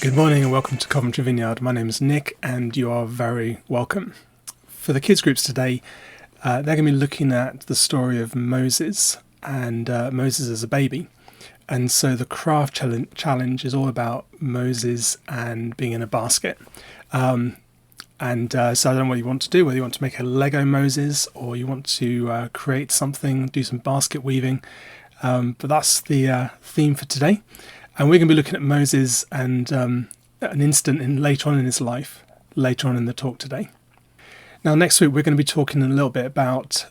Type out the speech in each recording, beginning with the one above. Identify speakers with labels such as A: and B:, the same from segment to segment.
A: Good morning and welcome to Coventry Vineyard. My name is Nick and you are very welcome. For the kids groups today, they're going to be looking at the story of Moses and Moses as a baby. And so the craft challenge is all about Moses and being in a basket. So I don't know what you want to do, whether you want to make a Lego Moses or you want to create something, do some basket weaving. But that's the theme for today. And we're going to be looking at Moses and an incident later on in his life, later on in the talk today. Now, next week, we're going to be talking a little bit about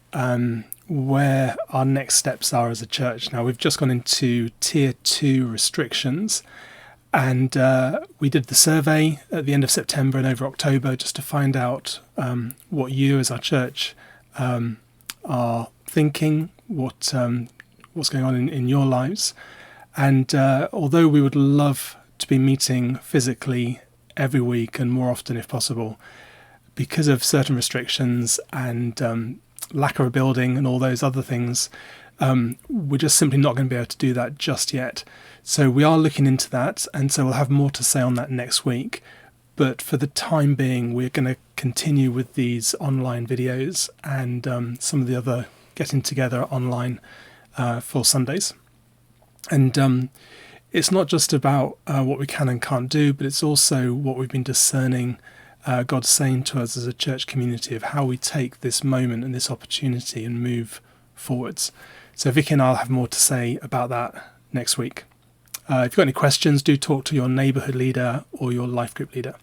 A: where our next steps are as a church. Now, we've just gone into Tier 2 restrictions, and we did the survey at the end of September and over October just to find out what you as our church are thinking, what's going on in your lives. And although we would love to be meeting physically every week and more often if possible, because of certain restrictions and lack of a building and all those other things, we're just simply not going to be able to do that just yet. So we are looking into that, and so we'll have more to say on that next week. But for the time being, we're going to continue with these online videos and some of the other getting together online for Sundays. And it's not just about what we can and can't do, but it's also what we've been discerning God saying to us as a church community of how we take this moment and this opportunity and move forwards. So Vicky and I'll have more to say about that next week. If you've got any questions, do talk to your neighbourhood leader or your life group leader.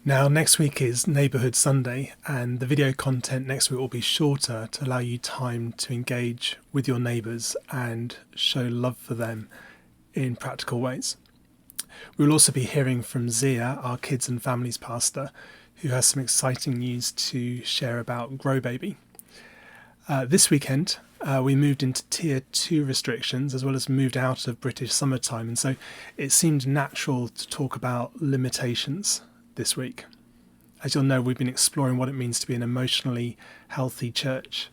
A: Now, next week is Neighbourhood Sunday, and the video content next week will be shorter to allow you time to engage with your neighbours and show love for them in practical ways. We will also be hearing from Zia, our kids and families pastor, who has some exciting news to share about Grow Baby. This weekend, we moved into Tier 2 restrictions as well as moved out of British summertime, and so it seemed natural to talk about limitations this week. As you'll know, we've been exploring what it means to be an emotionally healthy church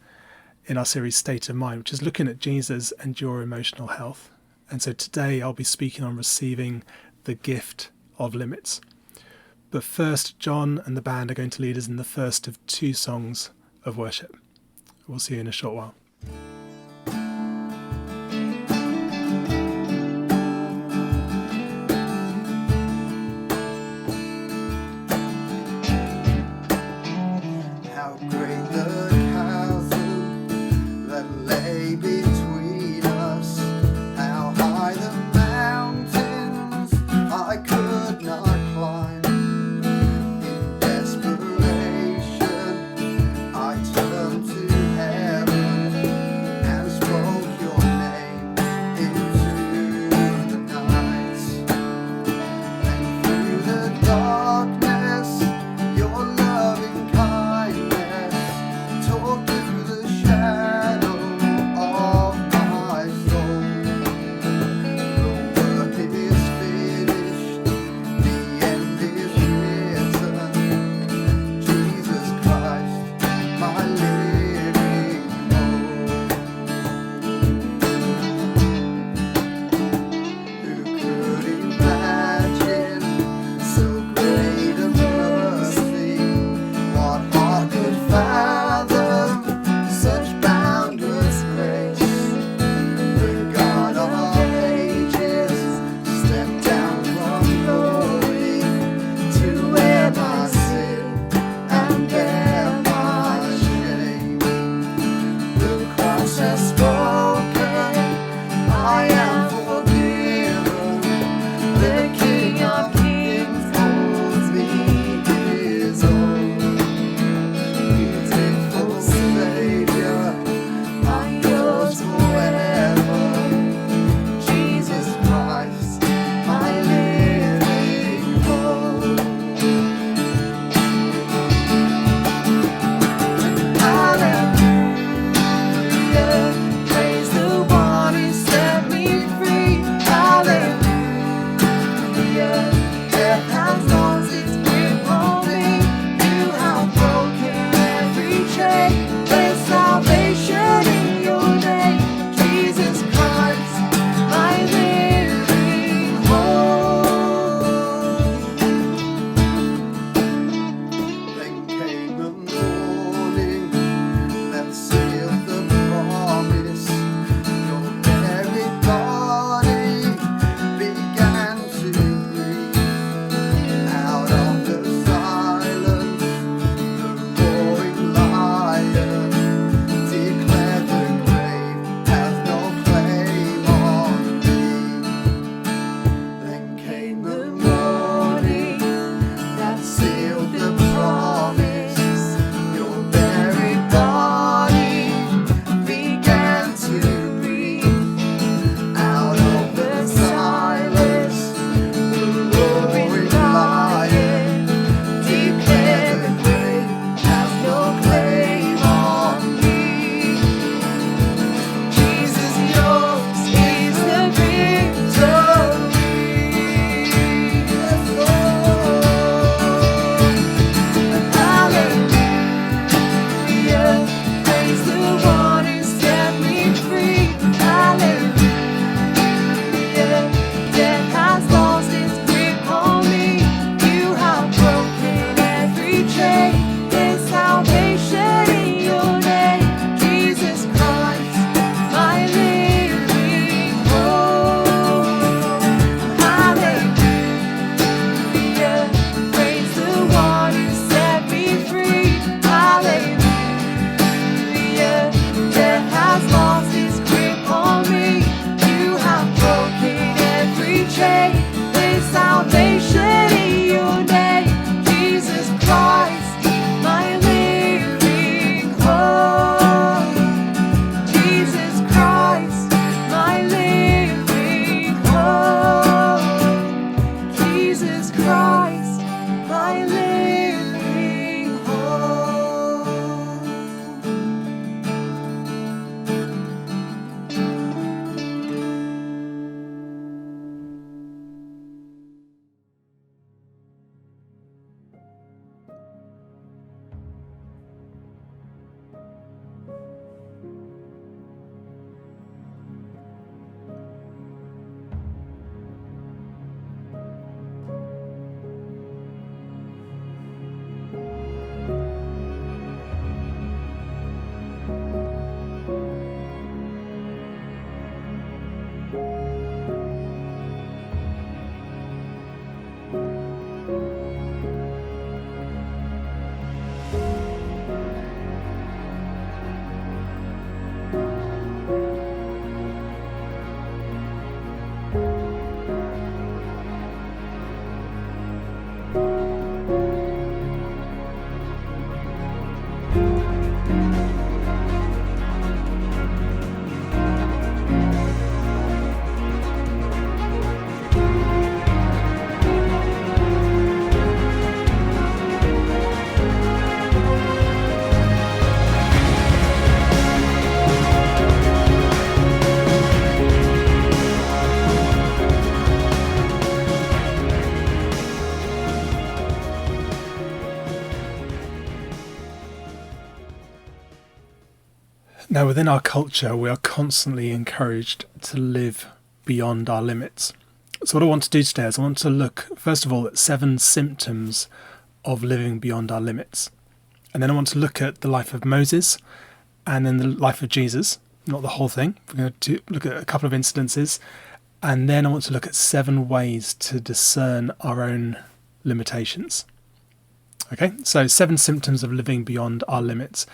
A: in our series State of Mind, which is looking at Jesus and your emotional health. And so today I'll be speaking on receiving the gift of limits. But first, Jon and the band are going to lead us in the first of 2 songs of worship. We'll see you in a short while. Now, within our culture, we are constantly encouraged to live beyond our limits. So what I want to do today is I want to look, first of all, at 7 symptoms of living beyond our limits. And then I want to look at the life of Moses and then the life of Jesus, not the whole thing. We're going to look at a couple of incidences. And then I want to look at 7 ways to discern our own limitations. Okay, so 7 symptoms of living beyond our limits.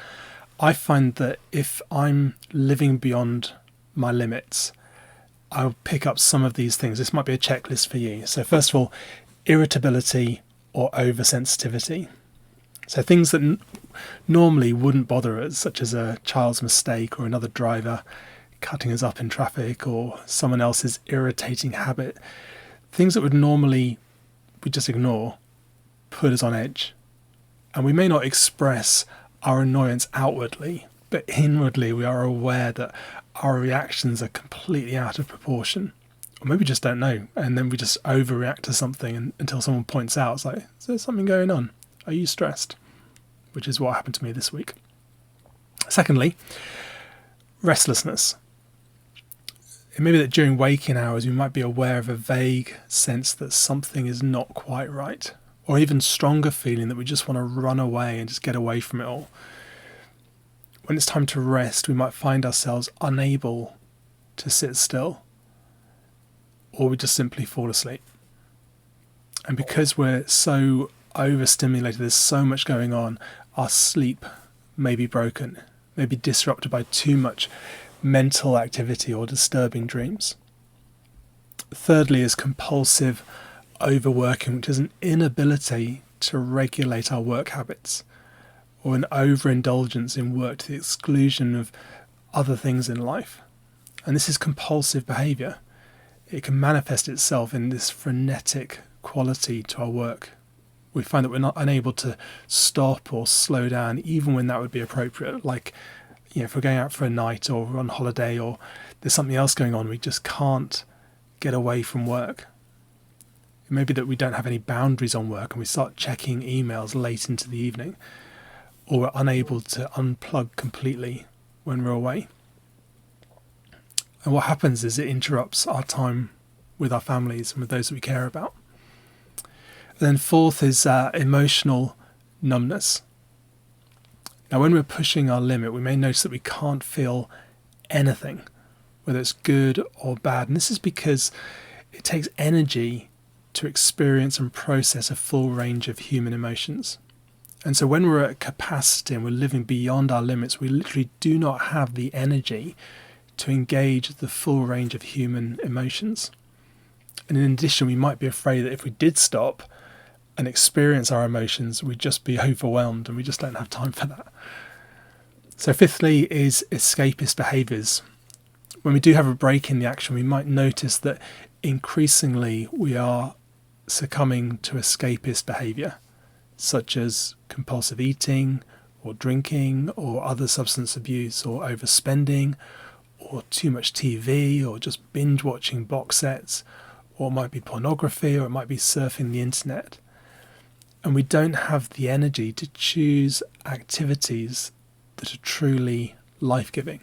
A: I find that if I'm living beyond my limits, I'll pick up some of these things. This might be a checklist for you. So first of all, irritability or oversensitivity. So things that normally wouldn't bother us, such as a child's mistake or another driver cutting us up in traffic or someone else's irritating habit, things that would normally we just ignore, put us on edge. And we may not express our annoyance outwardly, but inwardly we are aware that our reactions are completely out of proportion. Or maybe we just don't know, and then we just overreact to something until someone points out, it's like, is there something going on? Are you stressed? Which is what happened to me this week. Secondly, restlessness. It may be that during waking hours we might be aware of a vague sense that something is not quite right, or even stronger feeling that we just want to run away and just get away from it all. When it's time to rest, we might find ourselves unable to sit still, or we just simply fall asleep. And because we're so overstimulated, there's so much going on, our sleep may be broken, may be disrupted by too much mental activity or disturbing dreams. Thirdly is compulsive overworking, which is an inability to regulate our work habits, or an overindulgence in work to the exclusion of other things in life. And this is compulsive behaviour. It can manifest itself in this frenetic quality to our work. We find that we're not unable to stop or slow down, even when that would be appropriate. Like, if we're going out for a night or we're on holiday or there's something else going on, we just can't get away from work. It may be that we don't have any boundaries on work and we start checking emails late into the evening, or we're unable to unplug completely when we're away. And what happens is it interrupts our time with our families and with those that we care about. And then fourth is emotional numbness. Now, when we're pushing our limit, we may notice that we can't feel anything, whether it's good or bad. And this is because it takes energy to experience and process a full range of human emotions. And so when we're at capacity and we're living beyond our limits, we literally do not have the energy to engage the full range of human emotions. And in addition, we might be afraid that if we did stop and experience our emotions, we'd just be overwhelmed, and we just don't have time for that. So fifthly is escapist behaviours. When we do have a break in the action, we might notice that increasingly we are succumbing to escapist behaviour, such as compulsive eating or drinking or other substance abuse or overspending or too much TV or just binge watching box sets, or it might be pornography, or it might be surfing the internet. And we don't have the energy to choose activities that are truly life-giving.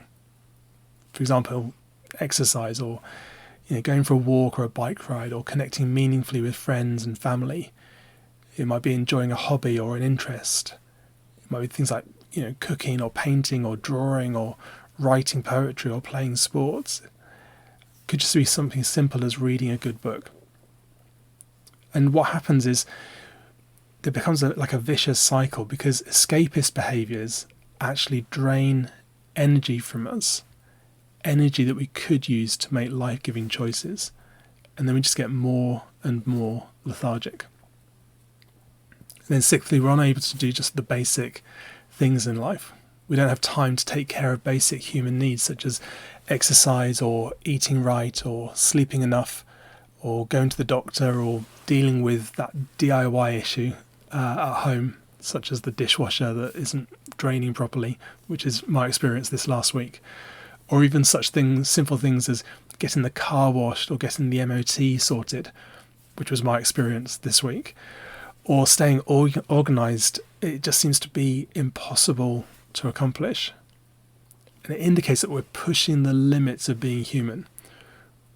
A: For example, exercise, or going for a walk or a bike ride, or connecting meaningfully with friends and family. It might be enjoying a hobby or an interest. It might be things like cooking or painting or drawing or writing poetry or playing sports. It could just be something simple as reading a good book. And what happens is it becomes like a vicious cycle, because escapist behaviours actually drain energy from us, energy that we could use to make life-giving choices, and then we just get more and more lethargic. And then sixthly, we're unable to do just the basic things in life. We don't have time to take care of basic human needs, such as exercise or eating right or sleeping enough or going to the doctor or dealing with that DIY issue at home, such as the dishwasher that isn't draining properly, which is my experience this last week. Or even such things, simple things as getting the car washed or getting the MOT sorted, which was my experience this week. Or staying organised, it just seems to be impossible to accomplish. and it indicates that we're pushing the limits of being human.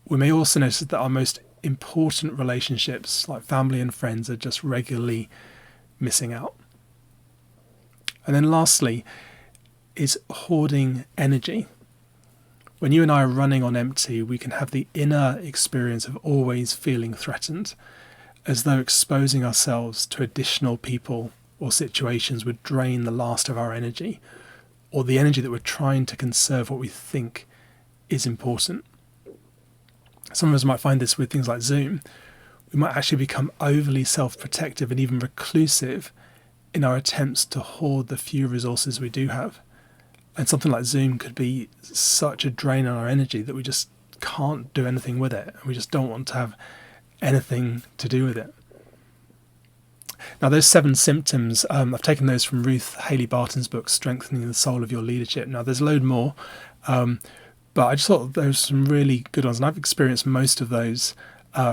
A: We may also notice that our most important relationships, like family and friends, are just regularly missing out. And then lastly is hoarding energy. When you and I are running on empty, we can have the inner experience of always feeling threatened, as though exposing ourselves to additional people or situations would drain the last of our energy, or the energy that we're trying to conserve what we think is important. Some of us might find this with things like Zoom. We might actually become overly self-protective and even reclusive in our attempts to hoard the few resources we do have. And something like Zoom could be such a drain on our energy that we just can't do anything with it. We just don't want to have anything to do with it. Now, those 7 symptoms, I've taken those from Ruth Haley Barton's book, Strengthening the Soul of Your Leadership. Now, there's a load more, but I just thought there were some really good ones, and I've experienced most of those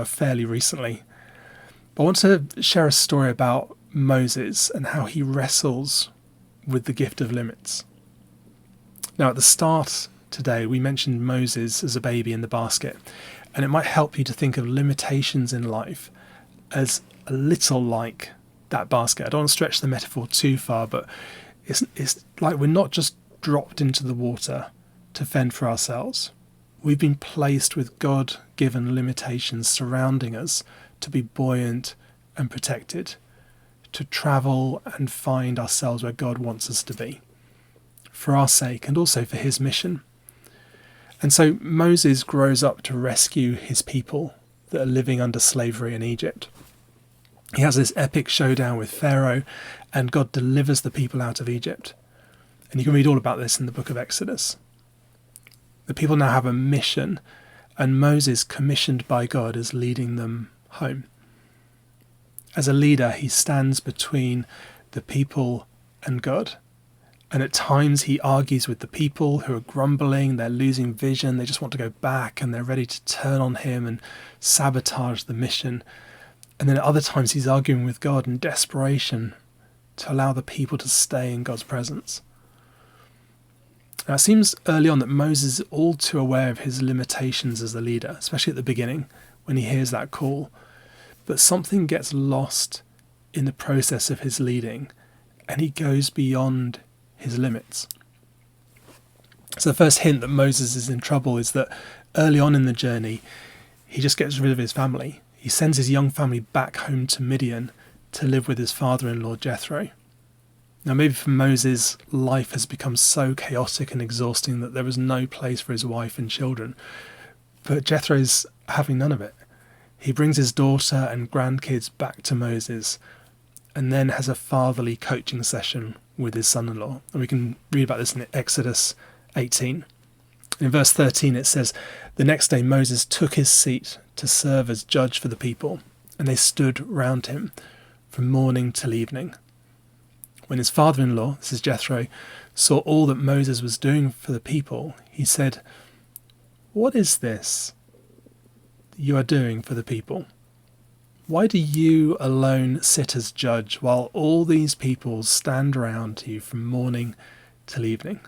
A: fairly recently. But I want to share a story about Moses and how he wrestles with the gift of limits. Now, at the start today, we mentioned Moses as a baby in the basket, and it might help you to think of limitations in life as a little like that basket. I don't want to stretch the metaphor too far, but it's like we're not just dropped into the water to fend for ourselves. We've been placed with God-given limitations surrounding us to be buoyant and protected, to travel and find ourselves where God wants us to be, for our sake and also for his mission. And so Moses grows up to rescue his people that are living under slavery in Egypt. He has this epic showdown with Pharaoh, and God delivers the people out of Egypt. And you can read all about this in the book of Exodus. The people now have a mission, and Moses, commissioned by God, is leading them home. As a leader, he stands between the people and God. And at times he argues with the people who are grumbling, they're losing vision, they just want to go back, and they're ready to turn on him and sabotage the mission. And then at other times he's arguing with God in desperation to allow the people to stay in God's presence. Now, it seems early on that Moses is all too aware of his limitations as a leader, especially at the beginning when he hears that call. But something gets lost in the process of his leading, and he goes beyond his limits. So the first hint that Moses is in trouble is that early on in the journey, he just gets rid of his family. He sends his young family back home to Midian to live with his father-in-law Jethro. Now, maybe for Moses, life has become so chaotic and exhausting that there was no place for his wife and children. But Jethro's having none of it. He brings his daughter and grandkids back to Moses and then has a fatherly coaching session with his son-in-law. And we can read about this in Exodus 18. In verse 13 it says, "The next day Moses took his seat to serve as judge for the people, and they stood round him from morning till evening. When his father-in-law," this is Jethro, "saw all that Moses was doing for the people, he said, 'What is this you are doing for the people? Why do you alone sit as judge while all these people stand around you from morning till evening?'"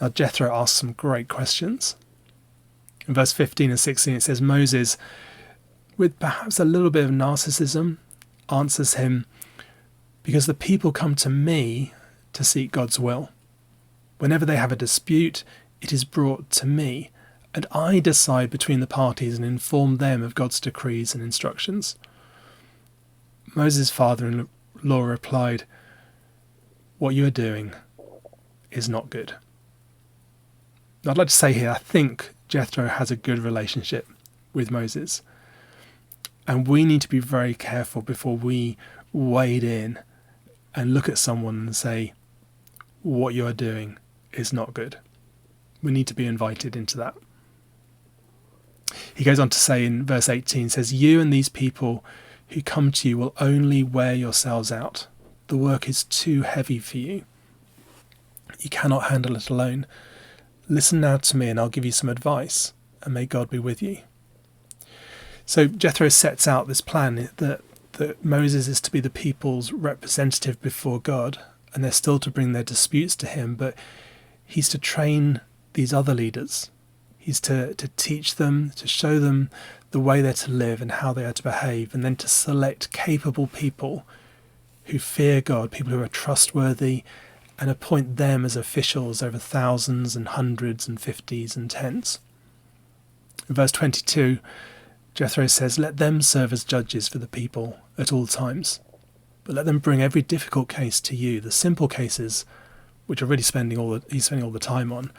A: Now Jethro asks some great questions. In verse 15 and 16 it says, Moses, with perhaps a little bit of narcissism, answers him, "Because the people come to me to seek God's will. Whenever they have a dispute, it is brought to me, and I decide between the parties and inform them of God's decrees and instructions." Moses' father-in-law replied, "What you are doing is not good." Now, I'd like to say here, I think Jethro has a good relationship with Moses. And we need to be very careful before we wade in and look at someone and say, "What you are doing is not good." We need to be invited into that. He goes on to say in verse 18, says, "You and these people who come to you will only wear yourselves out. The work is too heavy for you. You cannot handle it alone. Listen now to me and I'll give you some advice, and may God be with you." So Jethro sets out this plan that Moses is to be the people's representative before God, and they're still to bring their disputes to him, but He's to train these other leaders. He's to teach them, to show them the way they're to live and how they are to behave, and then to select capable people who fear God, people who are trustworthy, and appoint them as officials over thousands and hundreds and fifties and tens. In verse 22, Jethro says, "Let them serve as judges for the people at all times, but let them bring every difficult case to you. The simple cases, which are really he's spending all the time on,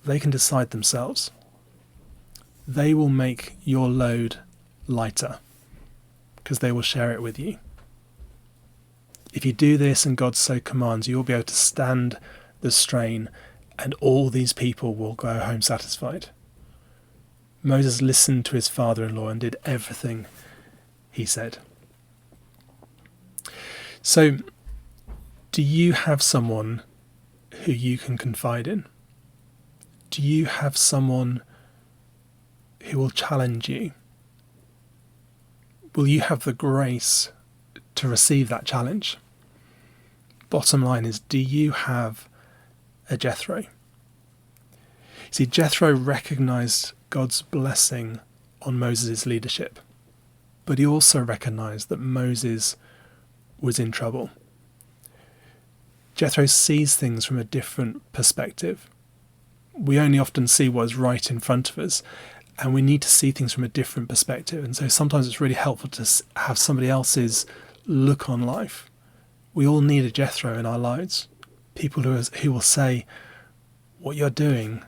A: they can decide themselves. They will make your load lighter because they will share it with you. If you do this and God so commands, you will be able to stand the strain, and all these people will go home satisfied." Moses listened to his father-in-law and did everything he said. So, do you have someone who you can confide in? Do you have someone who will challenge you? Will you have the grace to receive that challenge? Bottom line is, do you have a Jethro? See, Jethro recognized God's blessing on Moses' leadership, but he also recognized that Moses was in trouble. Jethro sees things from a different perspective. We only often see what is right in front of us, and we need to see things from a different perspective. And so sometimes it's really helpful to have somebody else's look on life. We all need a Jethro in our lives, people who will say, "What you're doing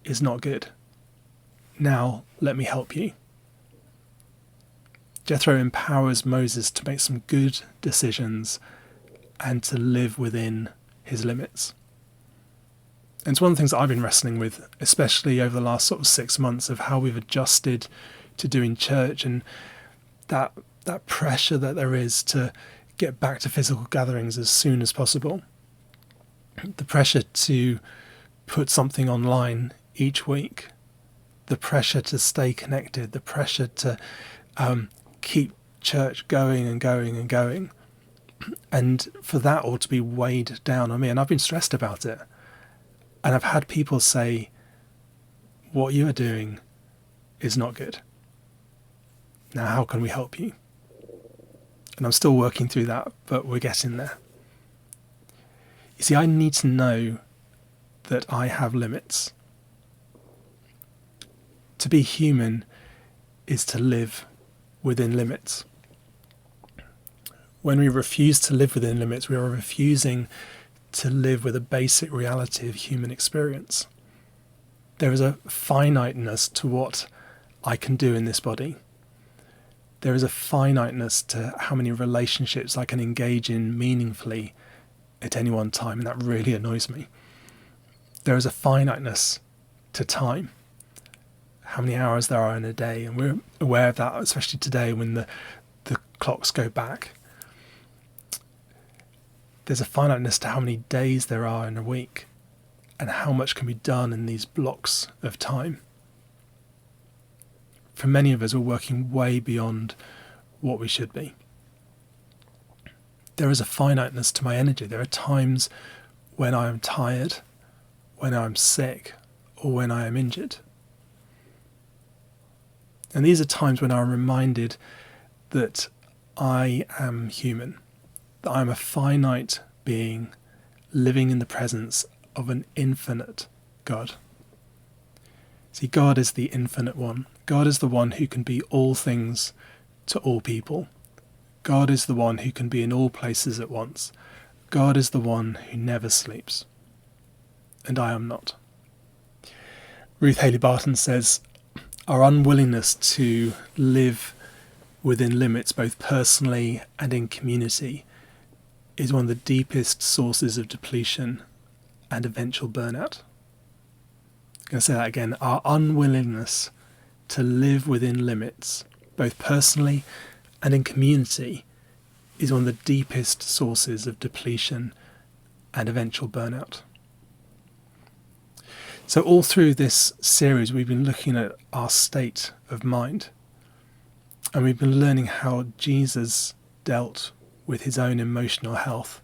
A: is not good. Now let me help you." Jethro empowers Moses to make some good decisions and to live within his limits. And it's one of the things that I've been wrestling with, especially over the last sort of 6 months, of how we've adjusted to doing church, and that pressure that there is to get back to physical gatherings as soon as possible. The pressure to put something online each week. The pressure to stay connected. The pressure to keep church going and going and going. And for that all to be weighed down on me. And I've been stressed about it. And I've had people say, "What you are doing is not good. Now how can we help you?" And I'm still working through that, but we're getting there. You see, I need to know that I have limits. To be human is to live within limits. When we refuse to live within limits, we are refusing to live with a basic reality of human experience. There is a finiteness to what I can do in this body. There is a finiteness to how many relationships I can engage in meaningfully at any one time, and that really annoys me. There is a finiteness to time, how many hours there are in a day, and we're aware of that, especially today when the clocks go back. There's a finiteness to how many days there are in a week, and how much can be done in these blocks of time. For many of us, we're working way beyond what we should be. There is a finiteness to my energy. There are times when I am tired, when I'm sick, or when I am injured. And these are times when I'm reminded that I am human, that I'm a finite being living in the presence of an infinite God. See, God is the infinite one. God is the one who can be all things to all people. God is the one who can be in all places at once. God is the one who never sleeps. And I am not. Ruth Haley Barton says, "Our unwillingness to live within limits, both personally and in community, is one of the deepest sources of depletion and eventual burnout." I'm going to say that again. Our unwillingness to live within limits, both personally and in community, is one of the deepest sources of depletion and eventual burnout. So all through this series, we've been looking at our state of mind, and we've been learning how Jesus dealt with his own emotional health.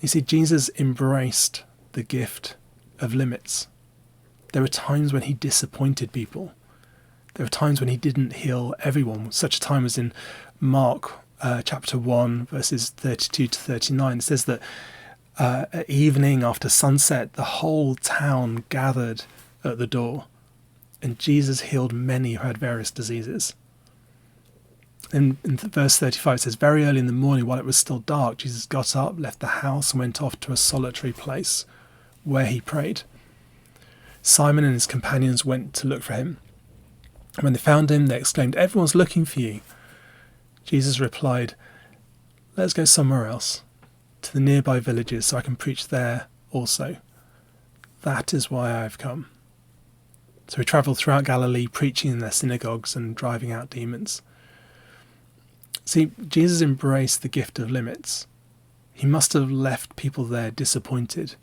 A: You see, Jesus embraced the gift of limits. There were times when he disappointed people. There were times when he didn't heal everyone. Such a time as in Mark chapter 1, verses 32 to 39. It says that at evening after sunset, the whole town gathered at the door, and Jesus healed many who had various diseases. In verse 35 it says, very early in the morning, while it was still dark, Jesus got up, left the house, and went off to a solitary place where he prayed. Simon and his companions went to look for him. And when they found him, they exclaimed, everyone's looking for you. Jesus replied, let's go somewhere else, to the nearby villages, so I can preach there also. That is why I have come. So he travelled throughout Galilee, preaching in their synagogues and driving out demons. See, Jesus embraced the gift of limits. He must have left people there disappointed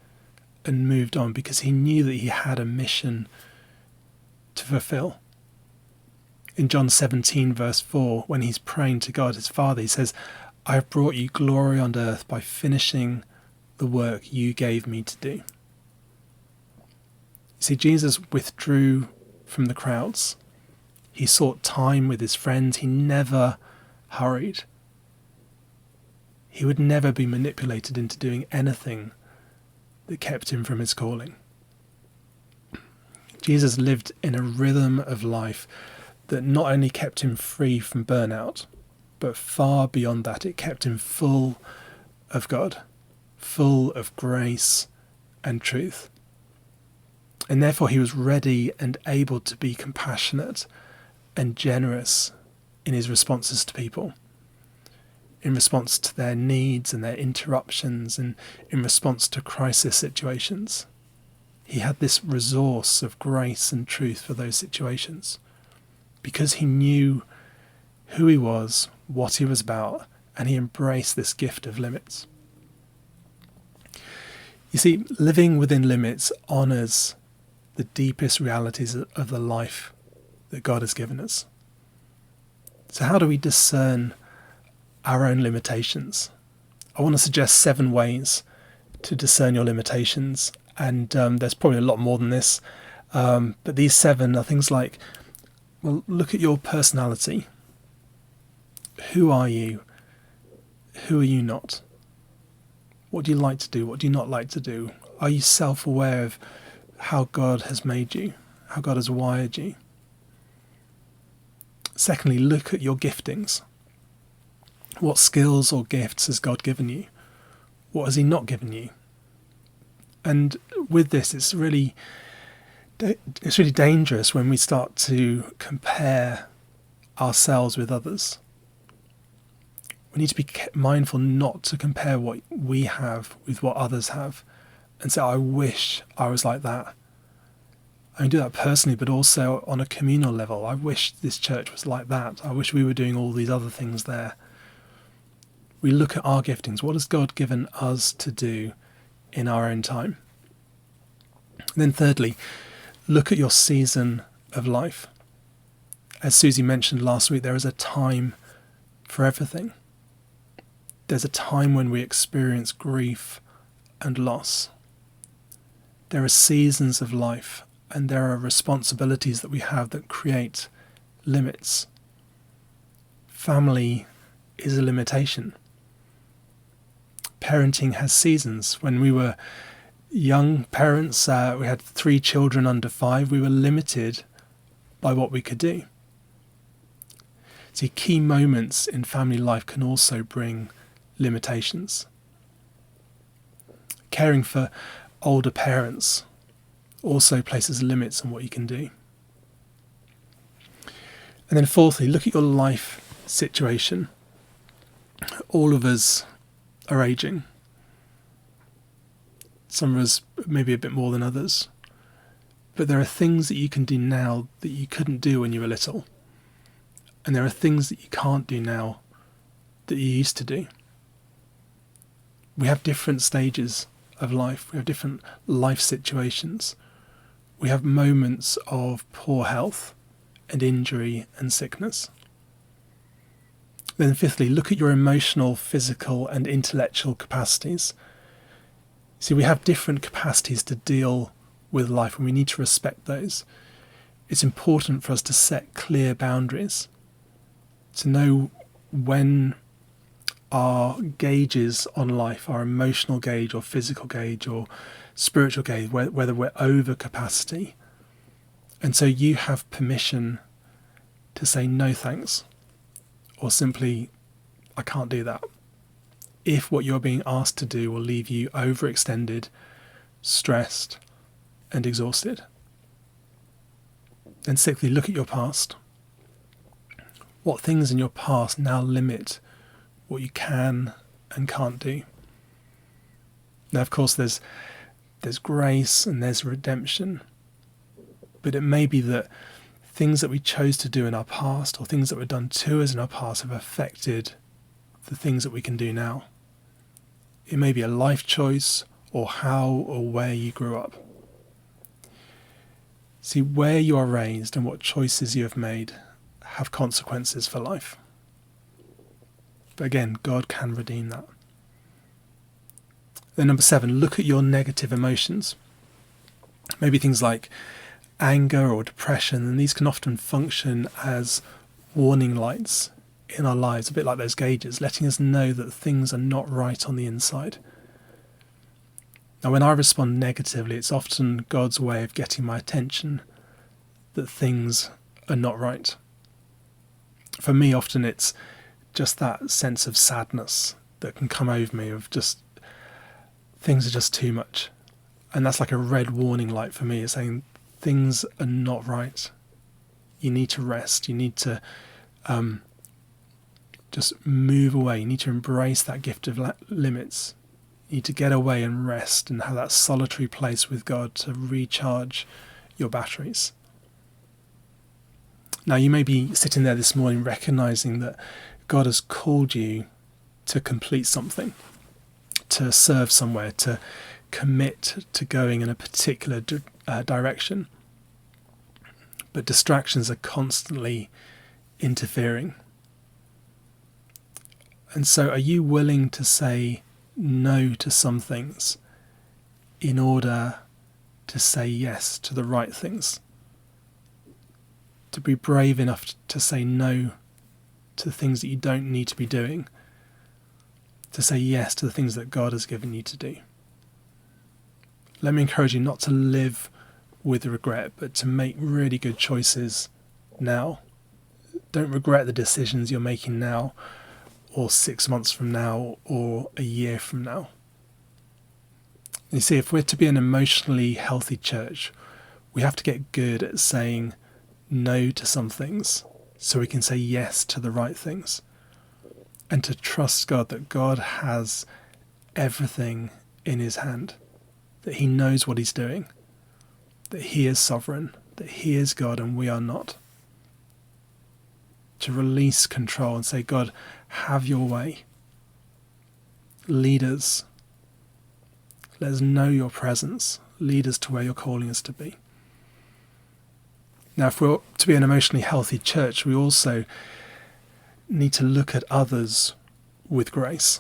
A: and moved on because he knew that he had a mission to fulfill. In John 17 verse 4, when he's praying to God his Father, he says, I have brought you glory on earth by finishing the work you gave me to do. You see, Jesus withdrew from the crowds. He sought time with his friends. He never hurried. He would never be manipulated into doing anything that kept him from his calling. Jesus lived in a rhythm of life that not only kept him free from burnout, but far beyond that, it kept him full of God, full of grace and truth. And therefore he was ready and able to be compassionate and generous in his responses to people, in response to their needs and their interruptions, and in response to crisis situations. He had this resource of grace and truth for those situations because he knew who he was, what he was about, and he embraced this gift of limits. You see, living within limits honours the deepest realities of the life that God has given us. So how do we discern our own limitations? I want to suggest 7 ways to discern your limitations, and there's probably a lot more than this, but these 7 are things like, well, look at your personality. Who are you? Who are you not? What do you like to do? What do you not like to do? Are you self-aware of how God has made you, how God has wired you? Secondly, look at your giftings. What skills or gifts has God given you? What has he not given you? And with this, it's really dangerous when we start to compare ourselves with others. We need to be mindful not to compare what we have with what others have and say, I wish I was like that. I can do that personally, but also on a communal level. I wish this church was like that. I wish we were doing all these other things there. We look at our giftings. What has God given us to do in our own time? And then thirdly, look at your season of life. As Susie mentioned last week, there is a time for everything. There's a time when we experience grief and loss. There are seasons of life, and there are responsibilities that we have that create limits. Family is a limitation. Parenting has seasons. When we were young parents, we had 3 children under 5, we were limited by what we could do. See, key moments in family life can also bring limitations. Caring for older parents also places limits on what you can do. And then fourthly, look at your life situation. All of us are aging. Some of us maybe a bit more than others. But there are things that you can do now that you couldn't do when you were little. And there are things that you can't do now that you used to do. We have different stages of life. We have different life situations. We have moments of poor health and injury and sickness. Then fifthly, look at your emotional, physical and intellectual capacities. See, we have different capacities to deal with life, and we need to respect those. It's important for us to set clear boundaries, to know when our gauges on life, our emotional gauge or physical gauge or spiritual gauge, whether we're over capacity. And so you have permission to say no thanks, or simply, I can't do that, if what you're being asked to do will leave you overextended, stressed, and exhausted. And sixthly, look at your past. What things in your past now limit what you can and can't do? Now, of course, there's grace and there's redemption. But it may be that things that we chose to do in our past, or things that were done to us in our past, have affected the things that we can do now. It may be a life choice, or how or where you grew up. See, where you are raised and what choices you have made have consequences for life. But again, God can redeem that. Then number 7, look at your negative emotions. Maybe things like anger or depression, and these can often function as warning lights in our lives, a bit like those gauges, letting us know that things are not right on the inside. Now, when I respond negatively, it's often God's way of getting my attention that things are not right. For me, often it's just that sense of sadness that can come over me, of just things are just too much. And that's like a red warning light for me. It's saying things are not right. You need to rest. You need to just move away. You need to embrace that gift of limits. You need to get away and rest and have that solitary place with God to recharge your batteries. Now, you may be sitting there this morning recognizing that God has called you to complete something, to serve somewhere, to commit to going in a particular direction. But distractions are constantly interfering. And so are you willing to say no to some things in order to say yes to the right things? To be brave enough to say no to the things that you don't need to be doing, to say yes to the things that God has given you to do. Let me encourage you not to live with regret, but to make really good choices now. Don't regret the decisions you're making now, or 6 months from now, or a year from now. You see, if we're to be an emotionally healthy church, we have to get good at saying no to some things so we can say yes to the right things, and to trust God that God has everything in his hand, that he knows what he's doing, that he is sovereign, that he is God and we are not. To release control and say, God, have your way. Lead us. Let us know your presence. Lead us to where you're calling us to be. Now, if we're to be an emotionally healthy church, we also need to look at others with grace.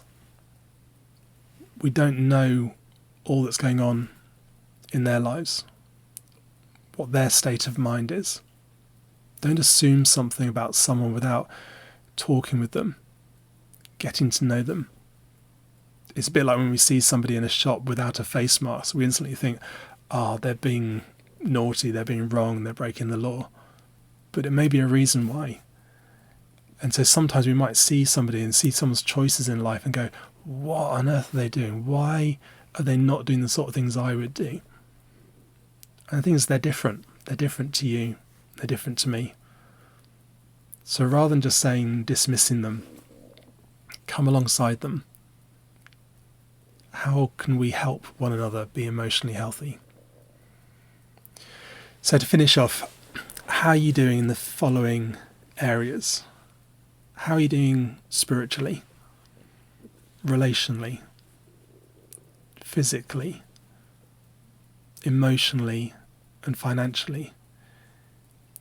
A: We don't know all that's going on in their lives, what their state of mind is. Don't assume something about someone without talking with them, getting to know them. It's a bit like when we see somebody in a shop without a face mask, we instantly think, they're being naughty, they're being wrong, they're breaking the law. But it may be a reason why. And so sometimes we might see somebody and see someone's choices in life and go, what on earth are they doing? Why are they not doing the sort of things I would do? And the thing is, they're different. They're different to you. They're different to me. So rather than just dismissing them, come alongside them. How can we help one another be emotionally healthy? So to finish off, how are you doing in the following areas? How are you doing spiritually, relationally, physically, emotionally, and financially?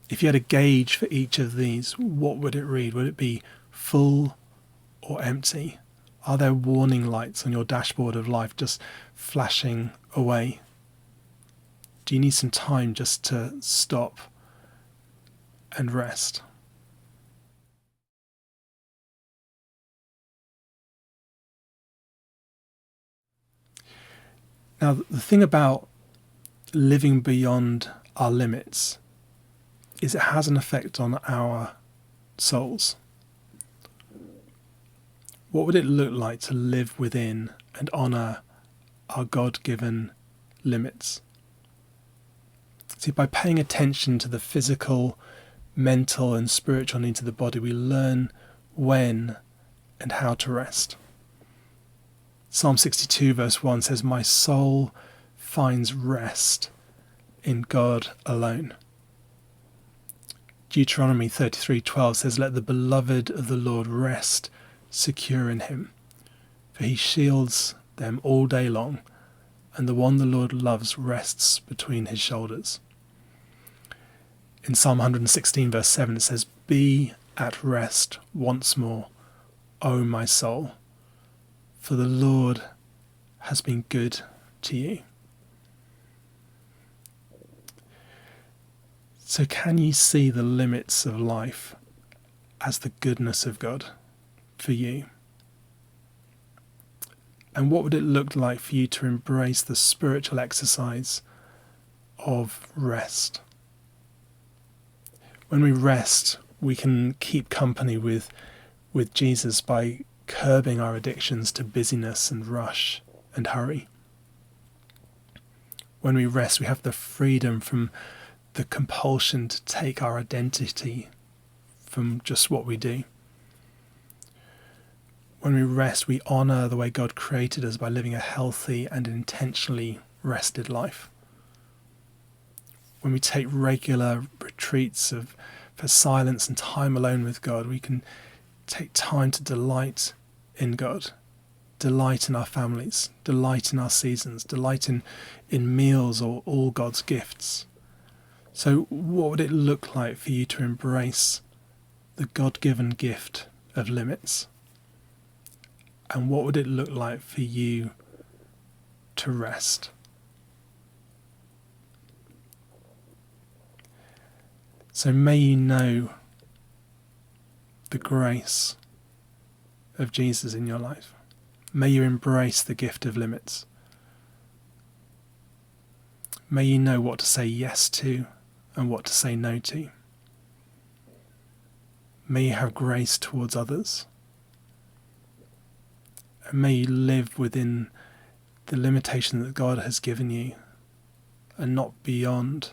A: If you had a gauge for each of these, what would it read? Would it be full or empty? Are there warning lights on your dashboard of life just flashing away? Do you need some time just to stop and rest? Now, the thing about living beyond our limits is it has an effect on our souls. What would it look like to live within and honour our God-given limits? See, by paying attention to the physical, mental and spiritual needs of the body, we learn when and how to rest. Psalm 62 verse 1 says, "My soul finds rest in God alone." Deuteronomy 33:12 says, "Let the beloved of the Lord rest secure in him, for he shields them all day long, and the one the Lord loves rests between his shoulders." In Psalm 116 verse 7 it says, "Be at rest once more, O my soul, for the Lord has been good to you." So can you see the limits of life as the goodness of God for you? And what would it look like for you to embrace the spiritual exercise of rest? When we rest, we can keep company with Jesus by curbing our addictions to busyness and rush and hurry. When we rest, we have the freedom from the compulsion to take our identity from just what we do. When we rest, we honour the way God created us by living a healthy and intentionally rested life. When we take regular retreats for silence and time alone with God, we can take time to delight in God, delight in our families, delight in our seasons, delight in meals or all God's gifts. So what would it look like for you to embrace the God-given gift of limits? And what would it look like for you to rest? So may you know the grace of Jesus in your life. May you embrace the gift of limits. May you know what to say yes to and what to say no to. May you have grace towards others. And may you live within the limitation that God has given you and not beyond.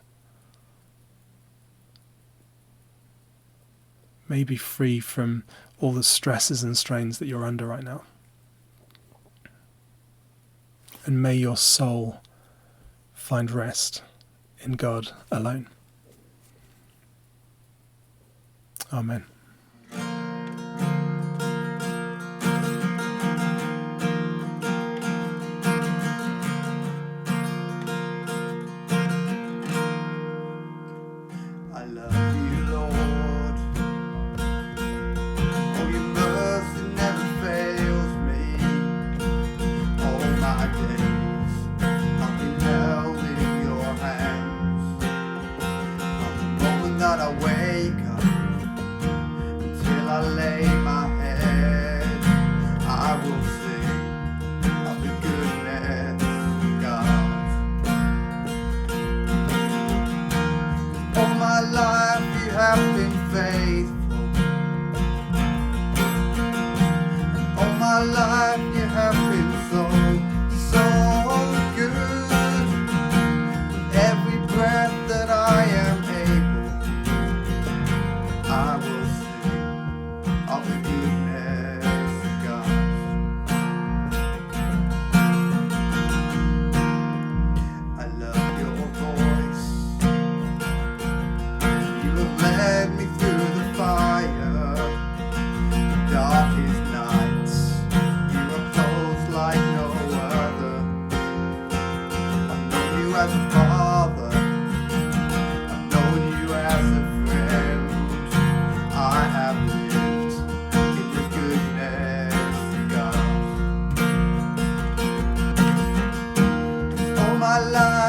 A: May you be free from all the stresses and strains that you're under right now. And may your soul find rest in God alone. Amen.
B: I love you, Lord. Oh, your mercy never fails me. All my days I've been held in your hands. From the moment that I wake up until I lay my head, I will sing of the goodness of God. All my life you have been faithful. All my life you have been so, so good. With every breath that I am able, I will sing of the goodness of God. I love your voice. You have led me through the fire, the darkest nights. You are close like no other. I've known you as a father. I've known you as a friend. I have lived in the goodness of God. la